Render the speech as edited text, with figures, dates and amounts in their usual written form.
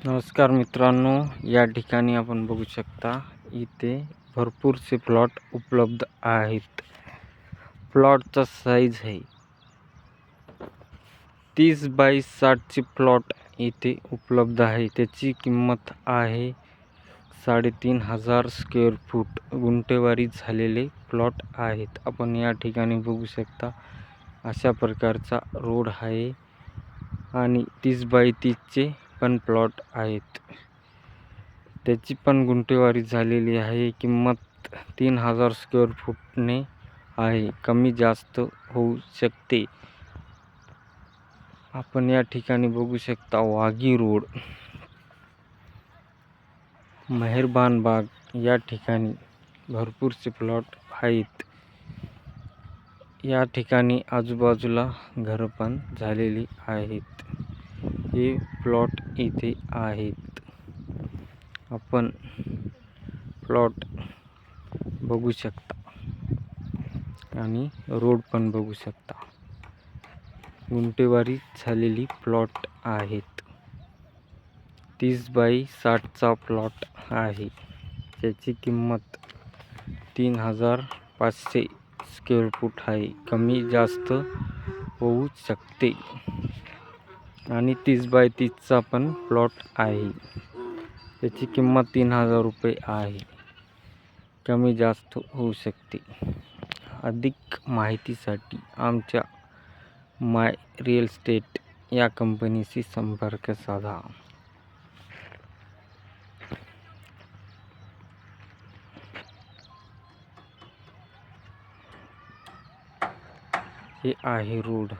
नमस्कार मित्रांनो, या ठिकाणी आपण बघू शकता इथे भरपूरसे प्लॉट उपलब्ध आहेत. प्लॉटचा साईज आहे 30 बाय 60 ची प्लॉट इथे उपलब्ध आहे. त्याची किंमत आहे 3,500 स्क्वेअर फूट. गुंठेवारी झालेले प्लॉट आहेत. आपण या ठिकाणी बघू शकता अशा प्रकारचा रोड आहे आणि 30 बाय 30 चे पण प्लॉट आहेत. त्याची पण गुंठेवारी झालेली आहे. किंमत 3,000 स्क्वेअर फूटने आहे. कमी जास्त होऊ शकते. आपण या ठिकाणी बघू शकता वाघी रोड, मेहरबान बाग या ठिकाणी भरपूरसे प्लॉट आहेत. या ठिकाणी आजूबाजूला घर पण झालेली आहेत. हे प्लॉट इथे आहेत. आपण प्लॉट बघू शकता आणि रोड पण बघू शकता. गुंठेवारी झालेली प्लॉट आहेत. 30 बाय 60 चा प्लॉट आहे. त्याची किंमत 3,500 स्क्वेअर फूट आहे. कमी जास्त होऊ शकते. आणि 30 बाय 30 चा पण प्लॉट आहे. त्याची किंमत 3,000 रुपये आहे. कमी जास्त होऊ शकते. अधिक माहितीसाठी आमच्या माय रिअल इस्टेट या कंपनीशी संपर्क साधा. हे आहे रोड.